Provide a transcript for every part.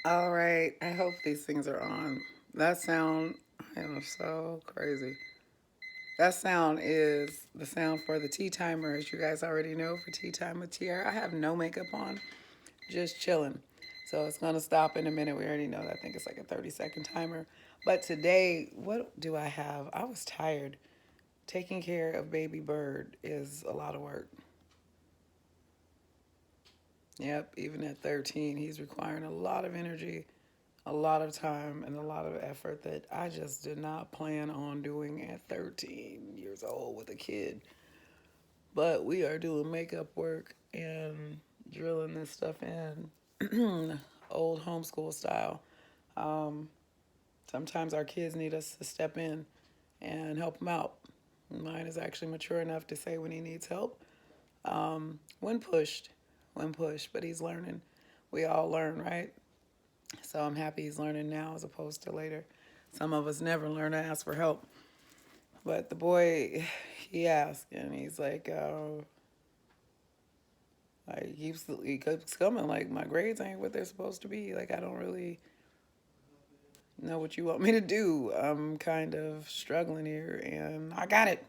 All right. I hope these things are on. That sound, I am so crazy. That sound is the sound for the tea timer, as you guys already know, for tea time with Tiara. I have no makeup on, just chilling. So it's going to stop in a minute. We already know that. I think it's like a 30-second timer. But today, what do I have? I was tired. Taking care of baby bird is a lot of work. Yep, even at 13, he's requiring a lot of energy, a lot of time, and a lot of effort that I just did not plan on doing at 13 years old with a kid. But we are doing makeup work and drilling this stuff in old homeschool style. Um, Sometimes our kids need us to step in and help them out. Mine is actually mature enough to say when he needs help. When pushed, when pushed, but he's learning. We all learn, right? So I'm happy he's learning now as opposed to later. Some of us never learn to ask for help. But the boy, he asked, and he's like he keeps coming. Like my grades ain't what they're supposed to be. Like I don't really know what you want me to do. I'm kind of struggling here, and I got it.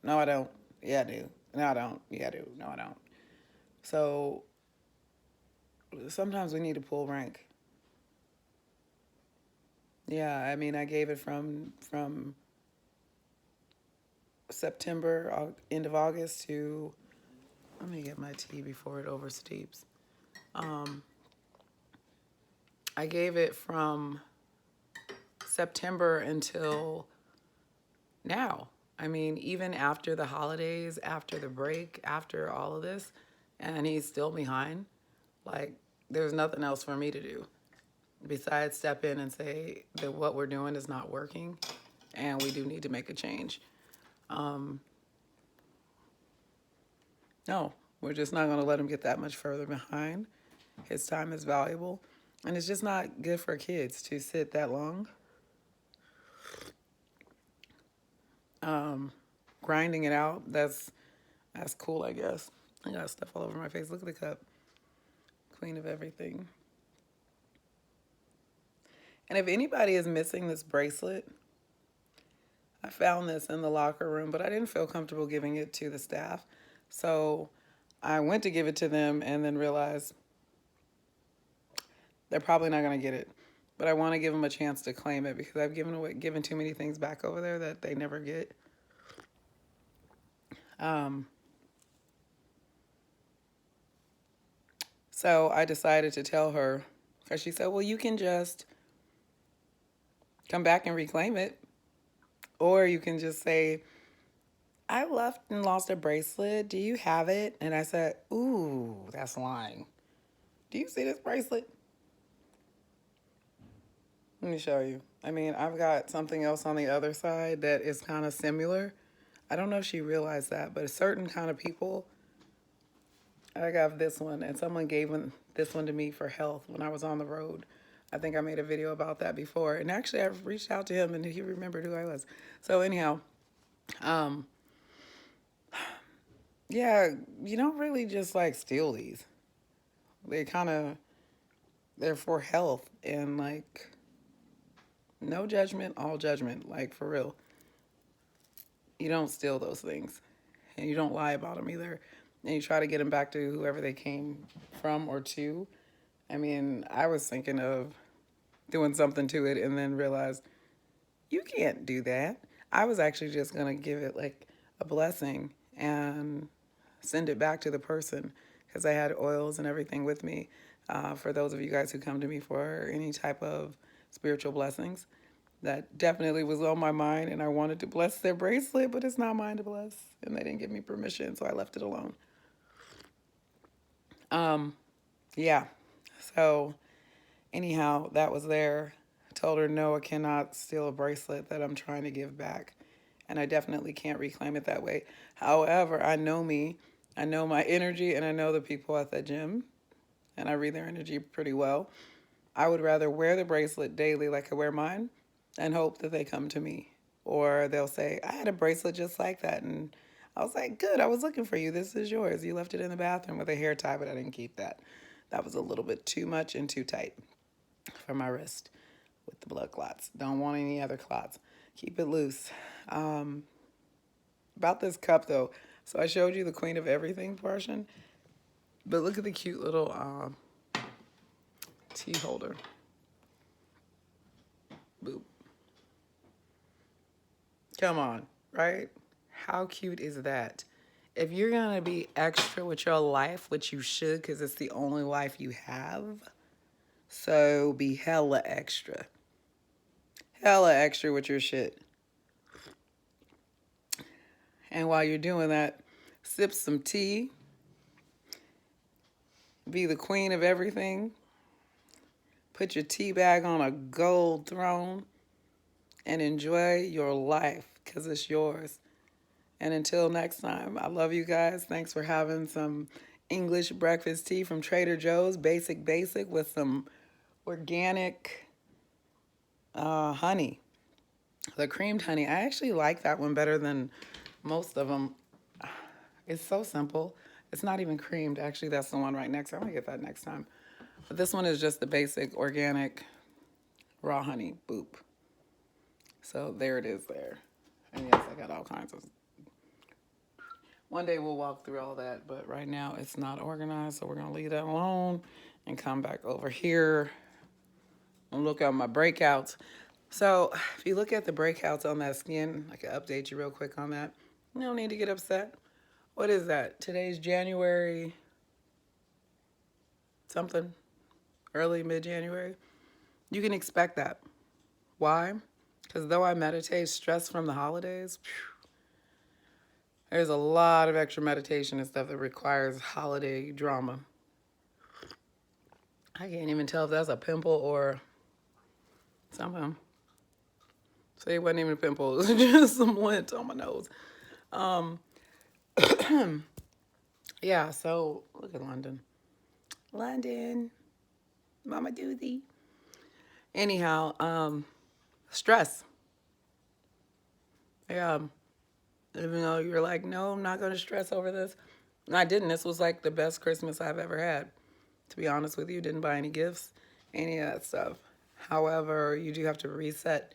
No, I don't. Yeah, I do. No, I don't. Yeah, I do. No, I don't. So sometimes we need to pull rank. Yeah, I mean, I gave it from September, end of August to. Let me get my tea before it oversteeps. Um, I gave it from September until now. I mean, even after the holidays, after the break, after all of this, and he's still behind. Like, there's nothing else for me to do besides step in and say that what we're doing is not working and we do need to make a change. Um, no, we're just not going to let him get that much further behind. His time is valuable, and it's just not good for kids to sit that long. Um, Grinding it out, that's cool, I guess. I got stuff all over my face. Look at the cup. Queen of everything. And if anybody is missing this bracelet, I found this in the locker room, but I didn't feel comfortable giving it to the staff. So I went to give it to them and then realized they're probably not going to get it. But I want to give them a chance to claim it because I've given too many things back over there that they never get. Um, so I decided to tell her because she said, "Well, you can just come back and reclaim it, or you can just say." I left and lost a bracelet. Do you have it? And I said, "Ooh, that's lying. Do you see this bracelet? Let me show you. I mean, I've got something else on the other side that is kind of similar. I don't know if she realized that, but a certain kind of people, I got this one, and someone gave this one to me for health when I was on the road. I think I made a video about that before. And actually, I reached out to him, and he remembered who I was. So anyhow, um, yeah, you don't really just like steal these. They kind of they're for health and like no judgment, all judgment, like for real. You don't steal those things, and you don't lie about them either. And you try to get them back to whoever they came from or to. I mean, I was thinking of doing something to it and then realized you can't do that. I was actually just going to give it like a blessing and send it back to the person because I had oils and everything with me. For those of you guys who come to me for any type of spiritual blessings, that definitely was on my mind, and I wanted to bless their bracelet, but it's not mine to bless, and they didn't give me permission, so I left it alone. Um, yeah. So anyhow, that was there. I told her no, I cannot steal a bracelet that I'm trying to give back, and I definitely can't reclaim it that way. However, I know me, I know my energy, and I know the people at the gym, and I read their energy pretty well. I would rather wear the bracelet daily like I wear mine and hope that they come to me. Or they'll say, I had a bracelet just like that. And I was like, good, I was looking for you. This is yours. You left it in the bathroom with a hair tie, but I didn't keep that. That was a little bit too much and too tight. for my wrist with the blood clots. Don't want any other clots. Keep it loose. About this cup though. So I showed you the queen of everything portion, but look at the cute little tea holder. Boop. Come on, right? How cute is that? If you're gonna be extra with your life, which you should because it's the only life you have, so be hella extra. Hella extra with your shit. And while you're doing that, sip some tea. Be the queen of everything. Put your tea bag on a gold throne and enjoy your life because it's yours. And until next time, I love you guys. Thanks for having some English breakfast tea from Trader Joe's, basic with some organic honey. The creamed honey. I actually like that one better than most of them. It's so simple. It's not even creamed. Actually, that's the one right next. I'm going to get that next time. But this one is just the basic organic raw honey. Boop. So there it is there. And yes, I got all kinds of... One day we'll walk through all that, but right now it's not organized, so we're going to leave that alone and come back over here and look at my breakouts. So if you look at the breakouts on that skin, I can update you real quick on that. You don't need to get upset. What is that? Today's January something, early, mid-January. You can expect that. Why? Because though I meditate stress from the holidays, there's a lot of extra meditation and stuff that requires holiday drama. I can't even tell if that's a pimple or something. So it wasn't even a pimple. It was just some lint on my nose. Yeah, so look at London. London. Mama Doozy. Anyhow, stress. Yeah. Even though you're like, no, I'm not going to stress over this. And I didn't. This was like the best Christmas I've ever had. To be honest with you, didn't buy any gifts, any of that stuff. However, you do have to reset,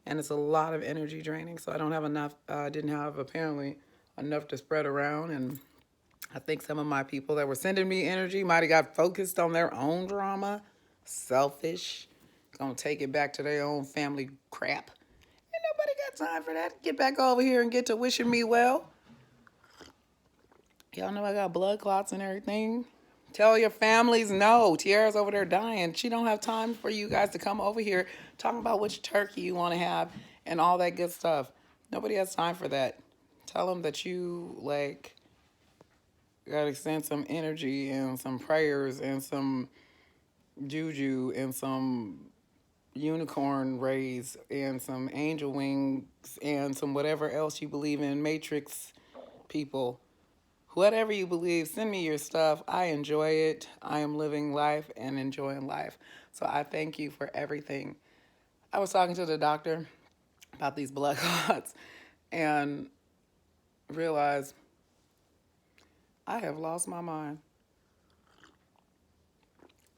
and it's a lot of energy draining. So I don't have enough, didn't have apparently enough to spread around. And I think some of my people that were sending me energy might have got focused on their own drama. Selfish. Gonna take it back to their own family crap. Ain't nobody got time for that. Get back over here and get to wishing me well. Y'all know I got blood clots and everything. Tell your families no. Tiara's over there dying. She don't have time for you guys to come over here talking about which turkey you want to have and all that good stuff. Nobody has time for that. Tell them that you, like, gotta send some energy and some prayers and some juju and some unicorn rays and some angel wings and some whatever else you believe in, matrix people. Whatever you believe, send me your stuff. I enjoy it. I am living life and enjoying life. So I thank you for everything. I was talking to the doctor about these blood clots and realized I have lost my mind.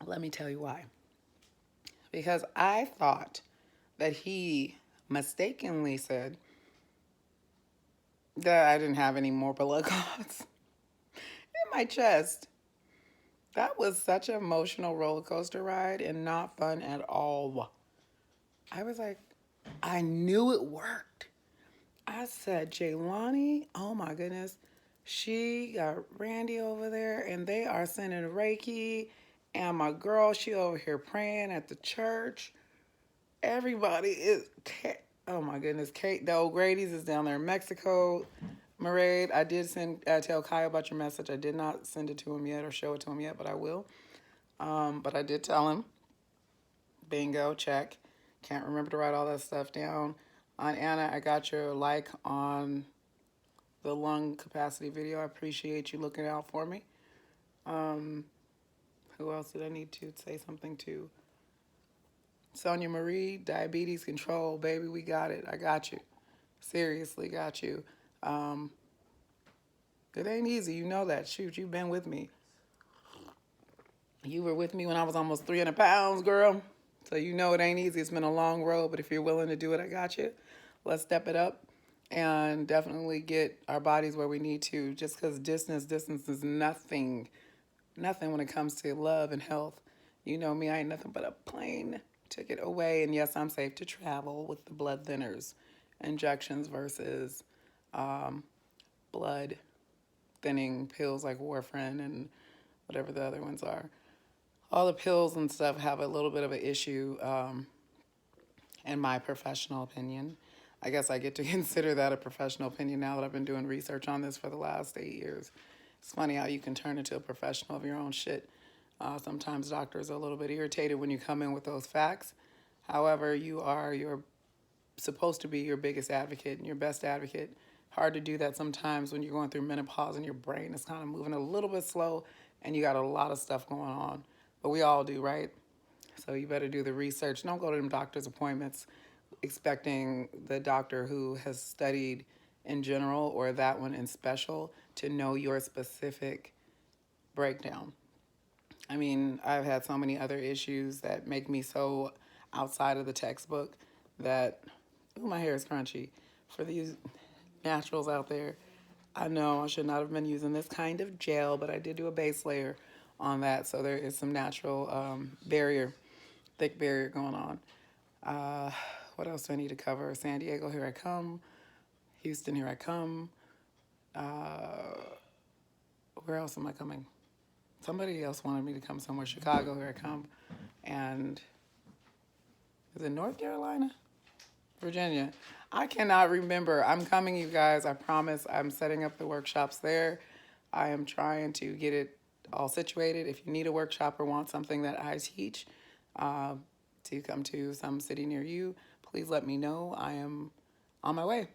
Let me tell you why. Because I thought that he mistakenly said that I didn't have any more blood clots in my chest. That was such an emotional roller coaster ride and not fun at all. I was like, I knew it worked. I said, Jaylani, oh my goodness, she got Randy over there and they are sending Reiki. And my girl, she over here praying at the church. Everybody is, oh my goodness, Kate, the O'Grady's is down there in Mexico. Maraid, I did tell Kai about your message. I did not send it to him yet or show it to him yet, but I will. But I did tell him. Bingo, check. Can't remember to write all that stuff down. On Anna, I got your like on the lung capacity video. I appreciate you looking out for me. Who else did I need to say something to? Sonia Marie, diabetes control, baby, we got it. I got you. Seriously, got you. It ain't easy, you know that. Shoot, you've been with me. You were with me when I was almost 300 pounds, girl. So you know it ain't easy. It's been a long road, but if you're willing to do it, I got you. Let's step it up and definitely get our bodies where we need to. Just because distance is nothing, nothing when it comes to love and health. You know me, I ain't nothing but a plane ticket away. And yes, I'm safe to travel with the blood thinners, injections versus blood thinning pills like warfarin and whatever the other ones are. All the pills and stuff have a little bit of an issue, in my professional opinion. I guess I get to consider that a professional opinion now that I've been doing research on this for the last 8 years. It's funny how you can turn into a professional of your own shit. Sometimes doctors are a little bit irritated when you come in with those facts. However, you're supposed to be your biggest advocate and your best advocate. Hard to do that sometimes when you're going through menopause and your brain is kind of moving a little bit slow and you got a lot of stuff going on. But we all do, right? So you better do the research. Don't go to them doctor's appointments expecting the doctor who has studied in general or that one in special to know your specific breakdown. I mean, I've had so many other issues that make me so outside of the textbook that, ooh, my hair is crunchy. For these naturals out there, I know I should not have been using this kind of gel, but I did do a base layer on that, so there is some natural thick barrier going on. Uh, what else do I need to cover? San Diego, here I come. Houston, here I come. Uh, where else am I coming? Somebody else wanted me to come somewhere. Chicago, here I come. And is it North Carolina? Virginia. I cannot remember. I'm coming, you guys. I promise. I'm setting up the workshops there. I am trying to get it all situated. If you need a workshop or want something that I teach to come to some city near you, please let me know. I am on my way.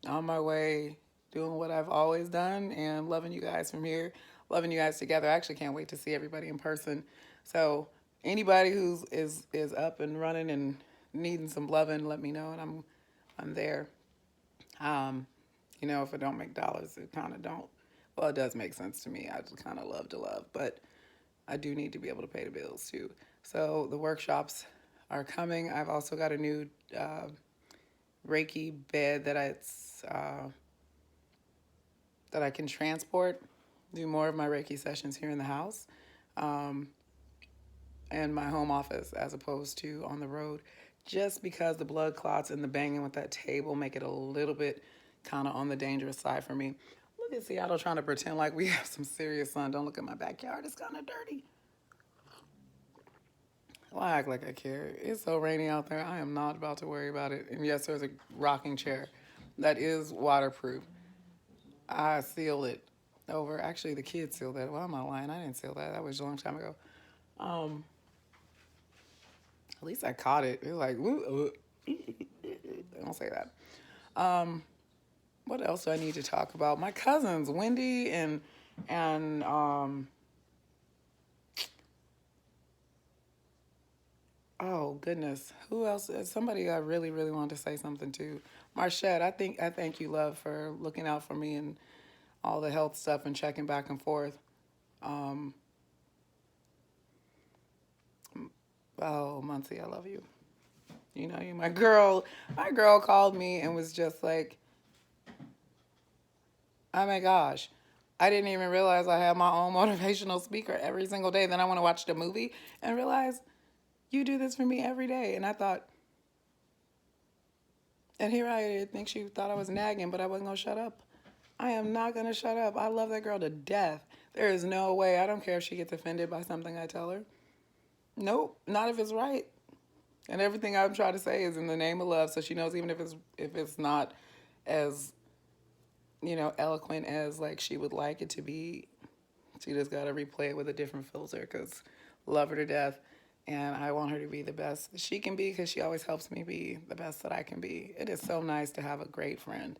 On my way, doing what I've always done and loving you guys from here, loving you guys together. I actually can't wait to see everybody in person. So anybody who's is up and running and needing some loving, let me know, and I'm there. Um, if it don't make dollars, it kind of don't. Well, it does make sense to me. I just kind of love to love, but I do need to be able to pay the bills too. So the workshops are coming. I've also got a new Reiki bed that I can transport, do more of my Reiki sessions here in the house, um, and my home office as opposed to on the road, just because the blood clots and the banging with that table make it a little bit kind of on the dangerous side for me. Look at Seattle trying to pretend like we have some serious sun. Don't look at my backyard. It's kind of dirty. Well, I act like I care. It's so rainy out there. I am not about to worry about it. And yes, there's a rocking chair that is waterproof. I sealed it over. Actually, the kids sealed that. Well, I'm not lying. I didn't seal that. That was a long time ago. Um, at least I caught it. It was like, woo, don't say that. Um, what else do I need to talk about? My cousins, Wendy and oh goodness, who else? Somebody I really really wanted to say something to. Marchette, I thank you, love, for looking out for me and all the health stuff and checking back and forth. Um, oh, Muncie, I love you. You know, you my girl. My girl called me and was just like, oh my gosh, I didn't even realize I had my own motivational speaker every single day. Then I want to watch the movie and realize you do this for me every day. And I thought, and here I think she thought I was nagging, but I wasn't going to shut up. I am not going to shut up. I love that girl to death. There is no way. I don't care if she gets offended by something I tell her. Nope, not if it's right. And everything I'm trying to say is in the name of love, so she knows even if it's not as eloquent as like she would like it to be, she just got to replay it with a different filter because love her to death. And I want her to be the best she can be because she always helps me be the best that I can be. It is so nice to have a great friend.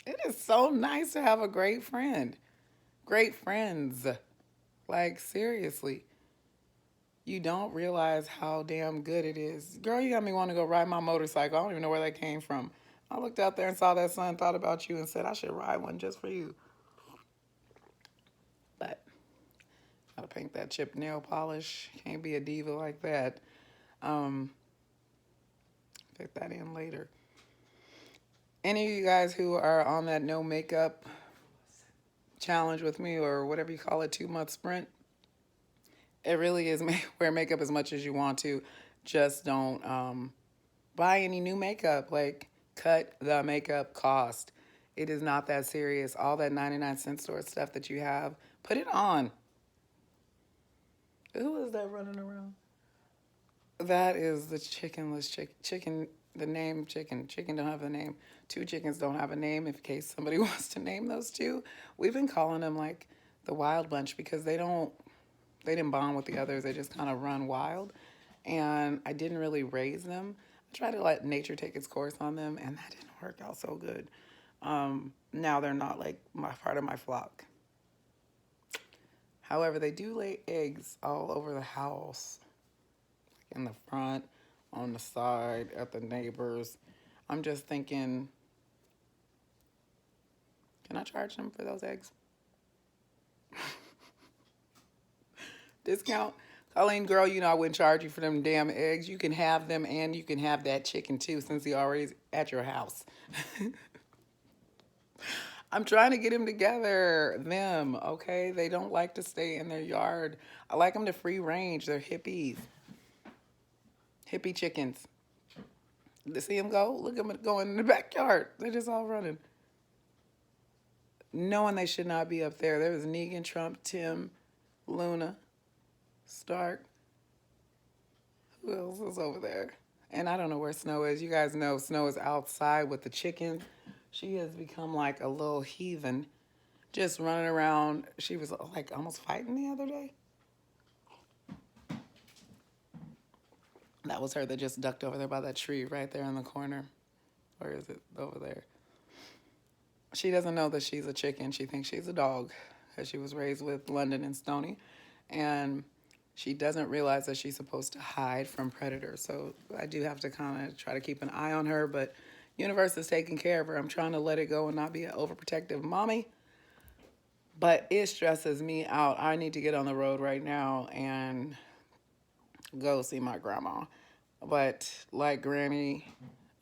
It is so nice to have a great friend. Great friends. Like, seriously. You don't realize how damn good it is. Girl, you got me wanting to go ride my motorcycle. I don't even know where that came from. I looked out there and saw that sun, thought about you, and said I should ride one just for you. But gotta think that chip nail polish can't be a diva like that. Um, Fit that in later. Any of you guys who are on that no makeup challenge with me or whatever you call it, 2 month sprint, it really is wear makeup as much as you want to. Just don't buy any new makeup. Like, cut the makeup cost. It is not that serious. All that 99-cent store stuff that you have, put it on. Who is that running around? That is the chickenless chicken. The name chicken. Chicken don't have a name. Two chickens don't have a name. In case somebody wants to name those two, we've been calling them like the Wild Bunch because they didn't bond with the others. They just kind of run wild, and I didn't really raise them. I tried to let nature take its course on them, and that didn't work out so good. Now they're not like my part of my flock. However, they do lay eggs all over the house, in the front, on the side, at the neighbors. I'm just thinking, can I charge them for those eggs? Discount? Colleen, girl, you know I wouldn't charge you for them damn eggs. You can have them and you can have that chicken too since he already is at your house. I'm trying to get them together. Them, okay? They don't like to stay in their yard. I like them to free range. They're hippies. Hippie chickens. To see them go? Look at them going in the backyard. They're just all running. Knowing they should not be up there. There was Negan, Trump, Tim, Luna, Stark. Who else is over there? And I don't know where Snow is. You guys know Snow is outside with the chickens. She has become like a little heathen. Just running around. She was like almost fighting the other day. That was her that just ducked over there by that tree right there in the corner. Where is it? Over there. She doesn't know that she's a chicken. She thinks she's a dog because she was raised with London and Stony. And she doesn't realize that she's supposed to hide from predators. So I do have to kind of try to keep an eye on her. But universe is taking care of her. I'm trying to let it go and not be an overprotective mommy. But it stresses me out. I need to get on the road right now and go see my grandma. But like Granny,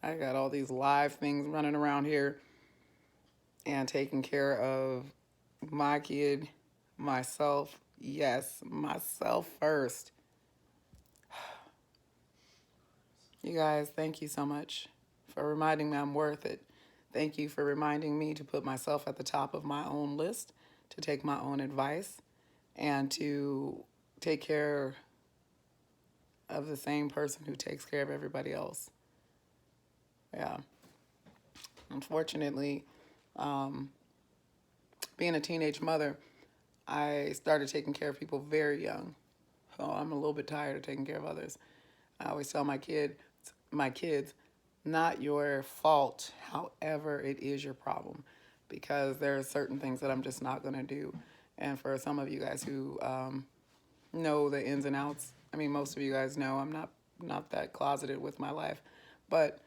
I got all these live things running around here and taking care of my kid, myself. Yes, myself first. You guys, thank you so much for reminding me I'm worth it. Thank you for reminding me to put myself at the top of my own list, to take my own advice, and to take care of the same person who takes care of everybody else. Yeah. Unfortunately, being a teenage mother, I started taking care of people very young. So I'm a little bit tired of taking care of others. I always tell my kids, not your fault. However, it is your problem, because there are certain things that I'm just not going to do. And for some of you guys who know the ins and outs, I mean, most of you guys know I'm not that closeted with my life, but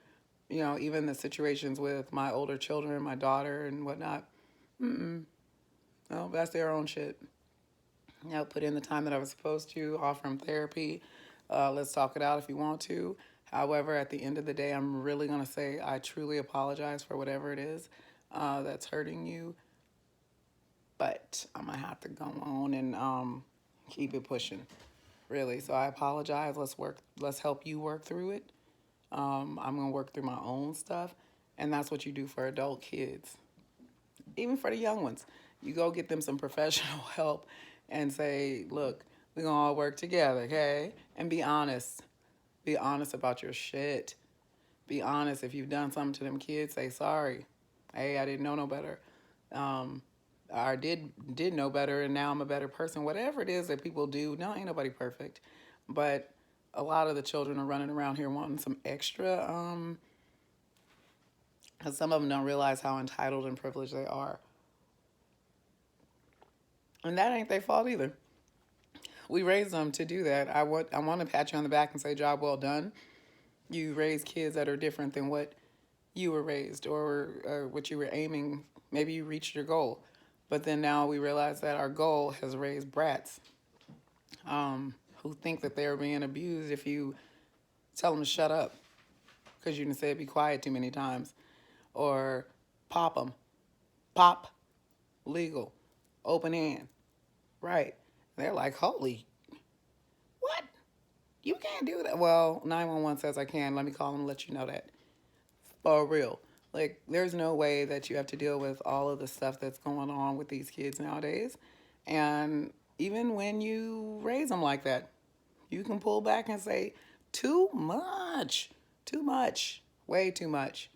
you know, even the situations with my older children, my daughter and whatnot, no, that's their own shit. You know, put in the time that I was supposed to, offer them therapy. Let's talk it out if you want to. However, at the end of the day, I'm really going to say I truly apologize for whatever it is that's hurting you. But I'm going to have to go on and keep it pushing, really. So I apologize. Let's help you work through it. I'm going to work through my own stuff. And that's what you do for adult kids. Even for the young ones. You go get them some professional help and say, look, we're going to all work together, okay? And be honest. Be honest about your shit. Be honest. If you've done something to them kids, say sorry. Hey, I didn't know no better. I did know better, and now I'm a better person. Whatever it is that people do, no, ain't nobody perfect. But a lot of the children are running around here wanting some extra, because some of them don't realize how entitled and privileged they are. And that ain't their fault either. We raised them to do that. I want to pat you on the back and say, job well done. You raise kids that are different than what you were raised or what you were aiming. Maybe you reached your goal. But then now we realize that our goal has raised brats. who think that they're being abused if you tell them to shut up because you didn't say be quiet too many times, or pop them, pop, legal, open hand, right? They're like, holy, what? You can't do that. Well, 911 says I can. Let me call them and let you know that. For real. Like, there's no way that you have to deal with all of the stuff that's going on with these kids nowadays. And even when you raise them like that, you can pull back and say, too much, too much, way too much.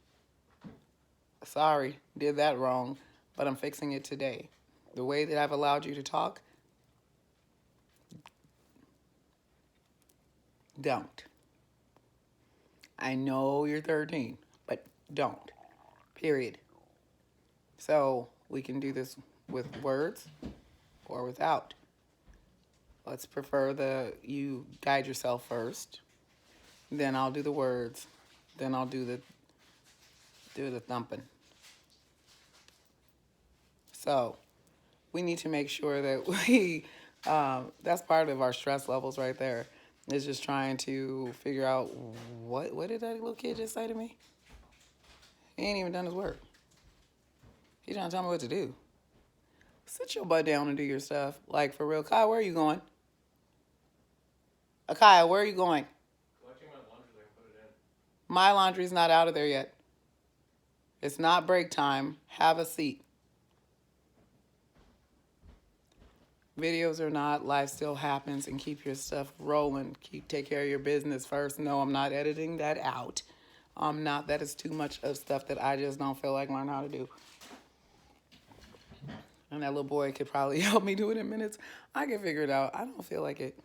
Sorry, did that wrong, but I'm fixing it today. The way that I've allowed you to talk, don't. I know you're 13, but don't. Period. So we can do this with words or without. Let's prefer you guide yourself first. Then I'll do the words. Then I'll do the thumping. So we need to make sure that that's part of our stress levels right there, is just trying to figure out what did that little kid just say to me? He ain't even done his work. He's trying to tell me what to do. Sit your butt down and do your stuff. Like, for real. Kai, where are you going? Kai, where are you going? Collecting my laundry so I can put it in. My laundry's not out of there yet. It's not break time. Have a seat. Videos or not, life still happens, and keep your stuff rolling. Take care of your business first. No, I'm not editing that out. I'm not. That is too much of stuff that I just don't feel like learning how to do. And that little boy could probably help me do it in minutes. I can figure it out. I don't feel like it.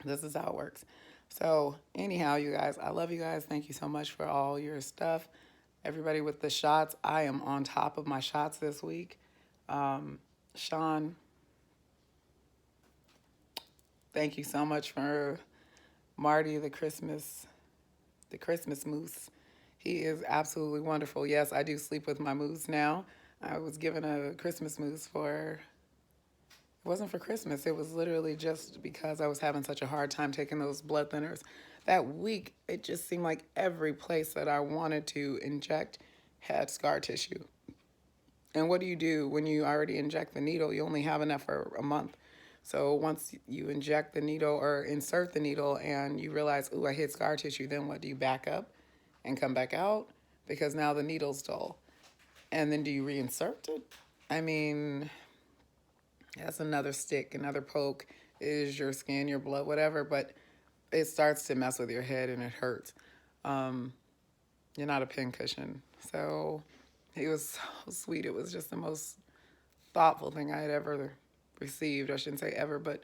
This is how it works. So anyhow, you guys, I love you guys. Thank you so much for all your stuff. Everybody with the shots, I am on top of my shots this week. Sean, thank you so much for Marty, the Christmas moose. He is absolutely wonderful. Yes, I do sleep with my moose now. I was given a Christmas moose it wasn't for Christmas. It was literally just because I was having such a hard time taking those blood thinners. That week, it just seemed like every place that I wanted to inject had scar tissue. And what do you do when you already inject the needle? You only have enough for a month. So once you inject the needle or insert the needle and you realize, ooh, I hit scar tissue, then what? Do you back up and come back out? Because now the needle's dull. And then do you reinsert it? I mean, that's another stick, another poke. Is your skin, your blood, whatever, but it starts to mess with your head and it hurts. You're not a pincushion. So he was so sweet. It was just the most thoughtful thing I had ever received. I shouldn't say ever, but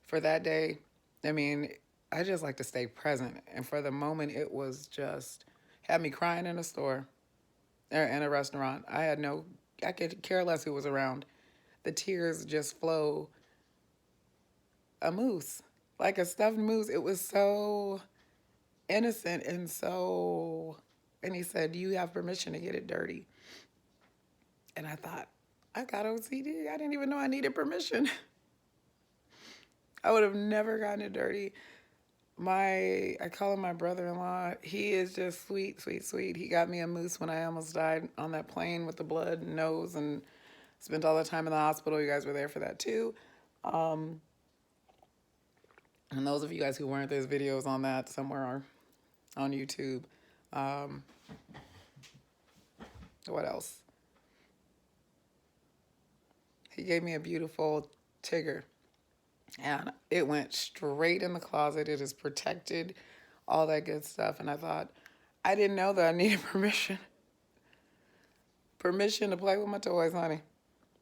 for that day, I mean, I just like to stay present. And for the moment, it was just, had me crying in a store or in a restaurant. I could care less who was around. The tears just flow. A moose, like a stuffed moose. It was so innocent and he said, you have permission to get it dirty. And I thought, I got OCD. I didn't even know I needed permission. I would have never gotten it dirty. I call him my brother-in-law. He is just sweet, sweet, sweet. He got me a moose when I almost died on that plane with the blood and nose and spent all the time in the hospital. You guys were there for that too. And those of you guys who weren't, there's videos on that somewhere on YouTube. What else? He gave me a beautiful Tigger. And it went straight in the closet. It is protected, all that good stuff. And I thought, I didn't know that I needed permission. Permission to play with my toys, honey.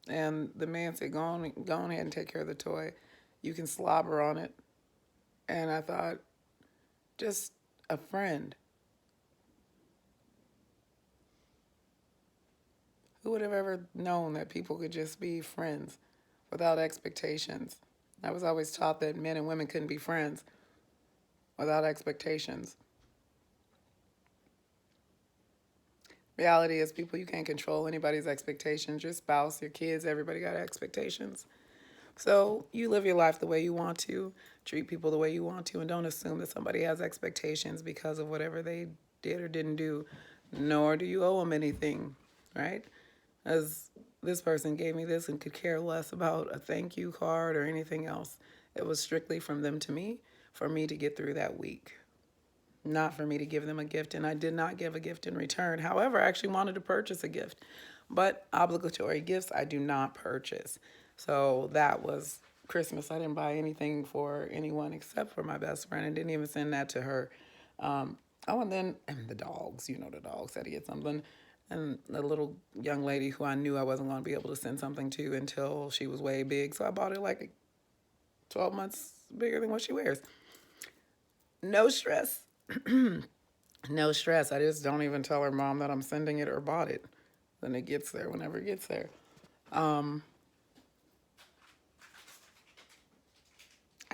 And the man said, go on ahead and take care of the toy. You can slobber on it. And I thought, just a friend. Who would have ever known that people could just be friends without expectations? I was always taught that men and women couldn't be friends without expectations. Reality is, people, you can't control anybody's expectations. Your spouse, your kids, everybody got expectations. So you live your life the way you want to, treat people the way you want to, and don't assume that somebody has expectations because of whatever they did or didn't do, nor do you owe them anything, right? As this person gave me this and could care less about a thank you card or anything else. It was strictly from them to me for me to get through that week, not for me to give them a gift. And I did not give a gift in return. However, I actually wanted to purchase a gift, but obligatory gifts I do not purchase. So that was Christmas. I didn't buy anything for anyone except for my best friend, and didn't even send that to her. And then the dogs, the dogs had to get something. And the little young lady who I knew I wasn't going to be able to send something to until she was way big. So I bought it like 12 months bigger than what she wears. No stress. No stress. I just don't even tell her mom that I'm sending it or bought it. Then it gets there whenever it gets there.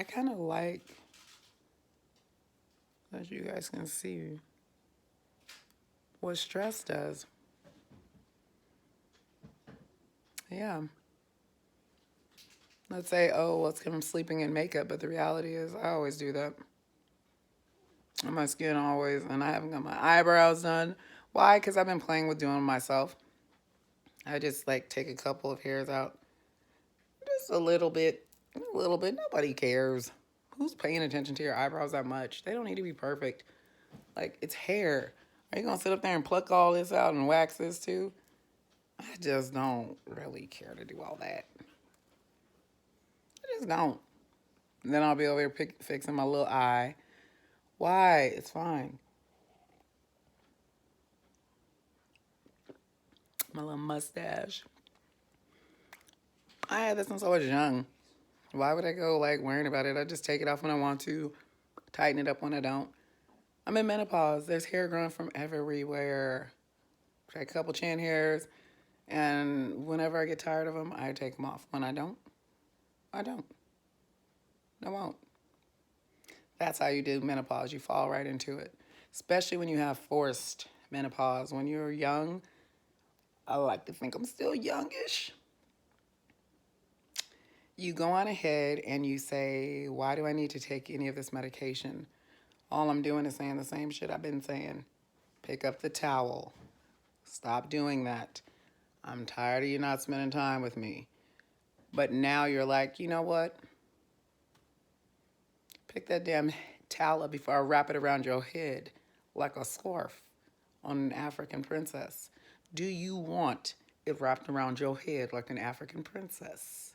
I kind of like, as you guys can see, what stress does. Yeah. Let's say, oh, well, it's because I'm sleeping in makeup, but the reality is I always do that. And my skin always, and I haven't got my eyebrows done. Why? Because I've been playing with doing them myself. I just like take a couple of hairs out. Just a little bit. A little bit. Nobody cares. Who's paying attention to your eyebrows that much? They don't need to be perfect. Like, it's hair. Are you going to sit up there and pluck all this out and wax this too? I just don't really care to do all that. I just don't. And then I'll be over here fixing my little eye. Why? It's fine. My little mustache. I had this since I was young. Why would I go like worrying about it? I just take it off when I want to, tighten it up when I don't. I'm in menopause. There's hair growing from everywhere. Try a couple chin hairs, and whenever I get tired of them, I take them off. When I don't, I don't. I won't. That's how you do menopause. You fall right into it, especially when you have forced menopause. When you're young, I like to think I'm still youngish. You go on ahead and you say, why do I need to take any of this medication? All I'm doing is saying the same shit I've been saying. Pick up the towel. Stop doing that. I'm tired of you not spending time with me. But now you're like, you know what? Pick that damn towel up before I wrap it around your head like a scarf on an African princess. Do you want it wrapped around your head like an African princess?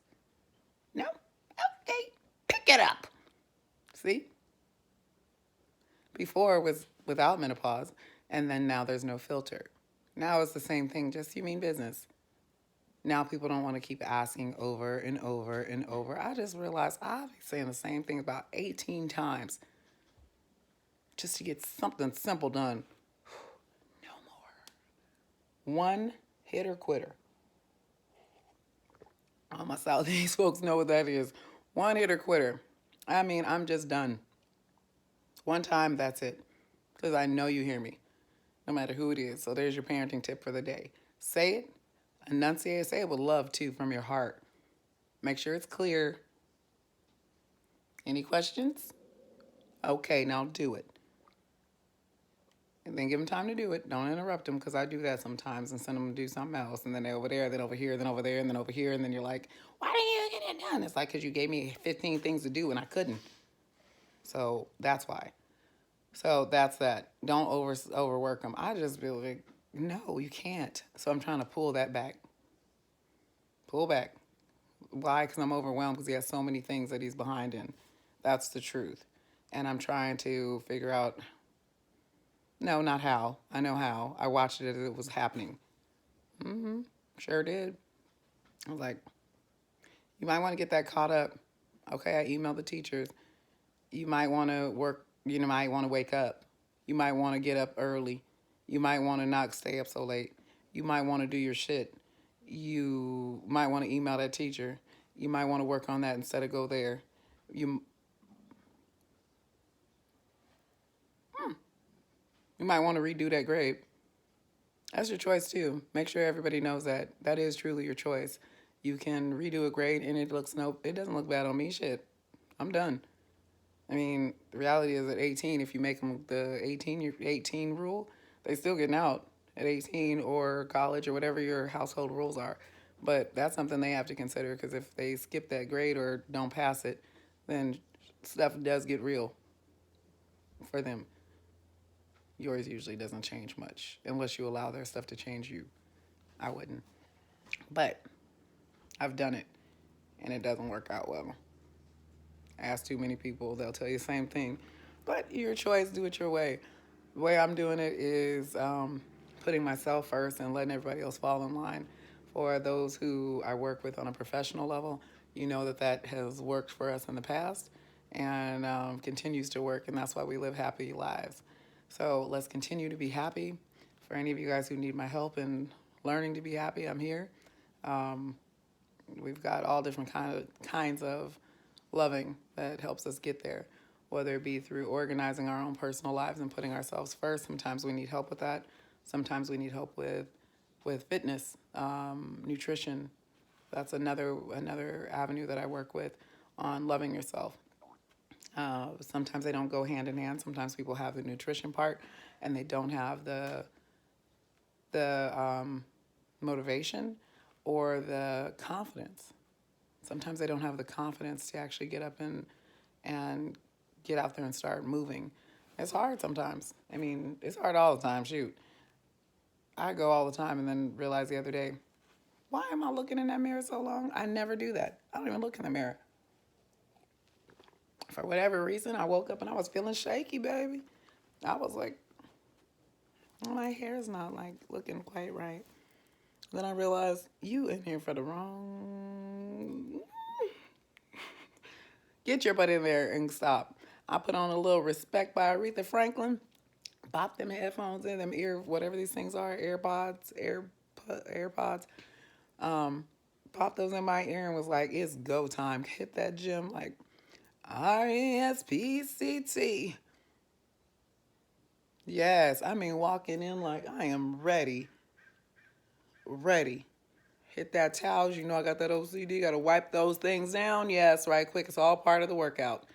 No? Okay. Pick it up. See? Before it was without menopause, and then now there's no filter. Now it's the same thing, just you mean business. Now people don't want to keep asking over and over and over. I just realized I've been saying the same thing about 18 times just to get something simple done. No more. One hitter quitter. All my Southeast folks know what that is. One hitter quitter. I mean, I'm just done. One time, that's it. Because I know you hear me, no matter who it is. So there's your parenting tip for the day. Say it, enunciate it, say it with love too from your heart. Make sure it's clear. Any questions? Okay, now do it. And then give them time to do it. Don't interrupt them, because I do that sometimes and send them to do something else. And then they're over there, then over here, then over there, and then over here. And then you're like, why didn't you get it done? It's like, because you gave me 15 things to do and I couldn't. So that's why. So that's that. Don't overwork them. I just feel like, no, you can't. So I'm trying to pull that back. Pull back. Why? Because I'm overwhelmed because he has so many things that he's behind in. That's the truth. And I'm trying to figure out, no, not how. I know how. I watched it as it was happening. Sure did. I was like, you might want to get that caught up. Okay, I emailed the teachers. You might want to work, you might want to wake up. You might want to get up early. You might want to not stay up so late. You might want to do your shit. You might want to email that teacher. You might want to work on that instead of go there. You might want to redo that grade. That's your choice too. Make sure everybody knows that. That is truly your choice. You can redo a grade and it doesn't look bad on me. Shit, I'm done. I mean, the reality is at 18, if you make them the 18 rule, they still getting out at 18 or college or whatever your household rules are. But that's something they have to consider because if they skip that grade or don't pass it, then stuff does get real for them. Yours usually doesn't change much unless you allow their stuff to change you. I wouldn't. But I've done it and it doesn't work out well. Ask too many people, they'll tell you the same thing. But your choice, do it your way. The way I'm doing it is putting myself first and letting everybody else fall in line. For those who I work with on a professional level, you know that has worked for us in the past and continues to work, and that's why we live happy lives. So let's continue to be happy. For any of you guys who need my help in learning to be happy, I'm here. Um, we've got all different kinds of loving that helps us get there, whether it be through organizing our own personal lives and putting ourselves first. Sometimes we need help with that. Sometimes we need help with fitness, nutrition. That's another avenue that I work with on loving yourself. Sometimes they don't go hand in hand. Sometimes people have the nutrition part and they don't have the motivation or the confidence. Sometimes they don't have the confidence to actually get up and get out there and start moving. It's hard sometimes. I mean, it's hard all the time. Shoot. I go all the time and then realize the other day, why am I looking in that mirror so long? I never do that. I don't even look in the mirror. For whatever reason, I woke up and I was feeling shaky, baby. I was like, my hair's not like looking quite right. Then I realized you in here for the wrong. Get your butt in there and stop. I put on a little Respect by Aretha Franklin. Pop them headphones in, them whatever these things are, AirPods. Pop those in my ear and was like, it's go time. Hit that gym like RESPCT. Yes, I mean walking in like I am ready. Ready. Hit that towels. You know I got that OCD. Got to wipe those things down. Yes, right quick. It's all part of the workout.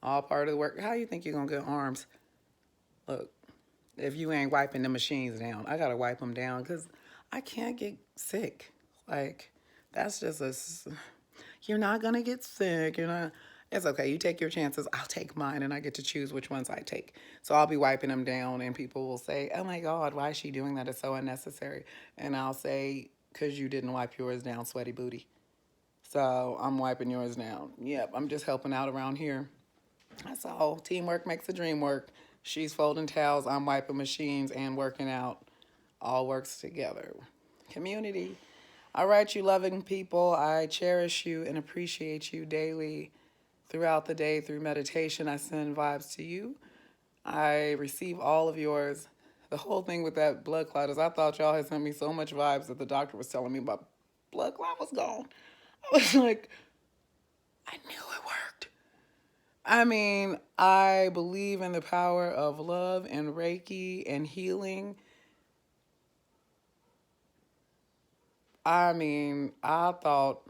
All part of the work. How you think you're going to get arms? Look, if you ain't wiping the machines down, I got to wipe them down because I can't get sick. Like, that's just you're not going to get sick. You're not. It's okay. You take your chances. I'll take mine, and I get to choose which ones I take. So I'll be wiping them down, and people will say, oh, my God, why is she doing that? It's so unnecessary. And I'll say, because you didn't wipe yours down, sweaty booty. So I'm wiping yours down. Yep, I'm just helping out around here. That's all. Teamwork makes the dream work. She's folding towels, I'm wiping machines and working out. All works together. Community. All right, you loving people. I cherish you and appreciate you daily. Throughout the day, through meditation, I send vibes to you. I receive all of yours. The whole thing with that blood clot is I thought y'all had sent me so much vibes that the doctor was telling me my blood clot was gone. I was like, I knew it worked. I mean, I believe in the power of love and Reiki and healing. I mean, I thought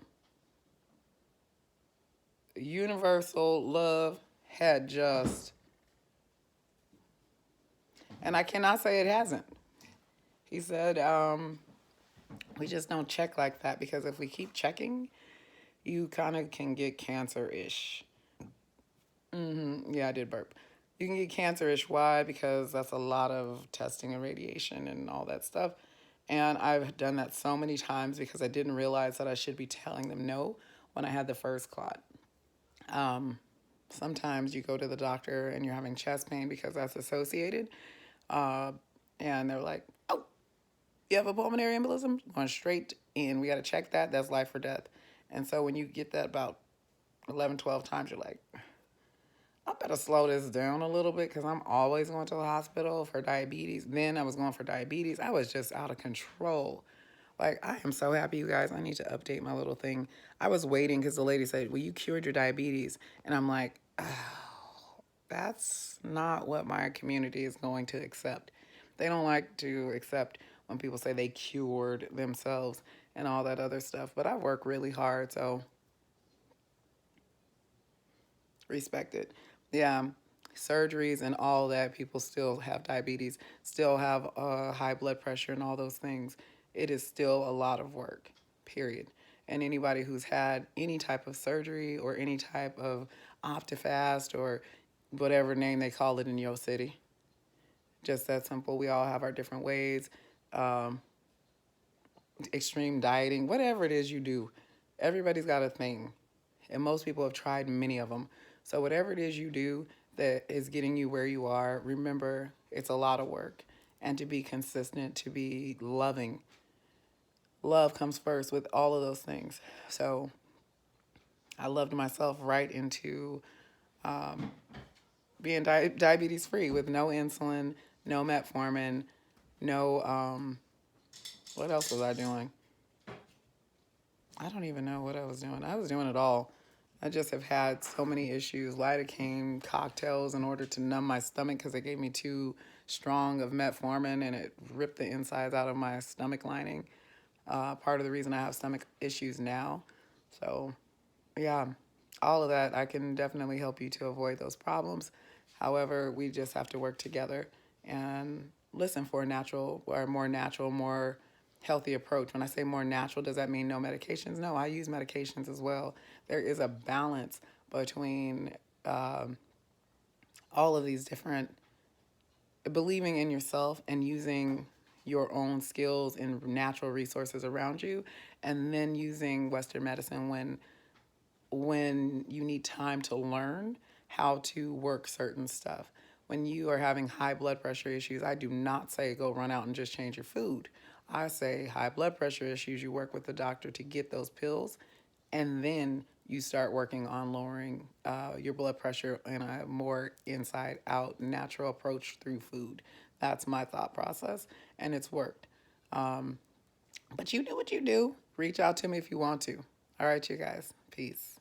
universal love had just, and I cannot say it hasn't. He said, we just don't check like that because if we keep checking, you kind of can get cancer-ish. Yeah, I did burp. You can get cancer-ish. Why? Because that's a lot of testing and radiation and all that stuff. And I've done that so many times because I didn't realize that I should be telling them no when I had the first clot. Sometimes you go to the doctor and you're having chest pain because that's associated. And they're like, oh, you have a pulmonary embolism? Going straight in. We got to check that. That's life or death. And so when you get that about 11, 12 times, you're like, I better slow this down a little bit because I'm always going to the hospital for diabetes. Then I was going for diabetes. I was just out of control. Like, I am so happy, you guys. I need to update my little thing. I was waiting because the lady said, well, you cured your diabetes. And I'm like, oh, that's not what my community is going to accept. They don't like to accept when people say they cured themselves. and all that other stuff. But I work really hard, so respect it. Yeah, surgeries and all that. People still have diabetes, still have high blood pressure, and all those things. It is still a lot of work, period. And anybody who's had any type of surgery or any type of optifast or whatever name they call it in your city, just that simple. We all have our different ways. Um, Extreme dieting, whatever it is you do, everybody's got a thing. And most people have tried many of them. So, whatever it is you do that is getting you where you are, remember it's a lot of work. And to be consistent, to be loving. Love comes first with all of those things. So, I loved myself right into being diabetes free with no insulin, no metformin, no, what else was I doing? I don't even know what I was doing. I was doing it all. I just have had so many issues. Lidocaine cocktails in order to numb my stomach because they gave me too strong of metformin and it ripped the insides out of my stomach lining. Part of the reason I have stomach issues now. So, yeah, all of that, I can definitely help you to avoid those problems. However, we just have to work together and listen for a natural or more natural, more healthy approach. When I say more natural, does that mean no medications? No, I use medications as well. There is a balance between all of these different believing in yourself and using your own skills and natural resources around you, and then using Western medicine when you need time to learn how to work certain stuff. When you are having high blood pressure issues, I do not say go run out and just change your food. I say high blood pressure issues, you work with the doctor to get those pills, and then you start working on lowering your blood pressure in a more inside out natural approach through food. That's my thought process, and it's worked. But you do what you do. Reach out to me if you want to. All right, you guys. Peace.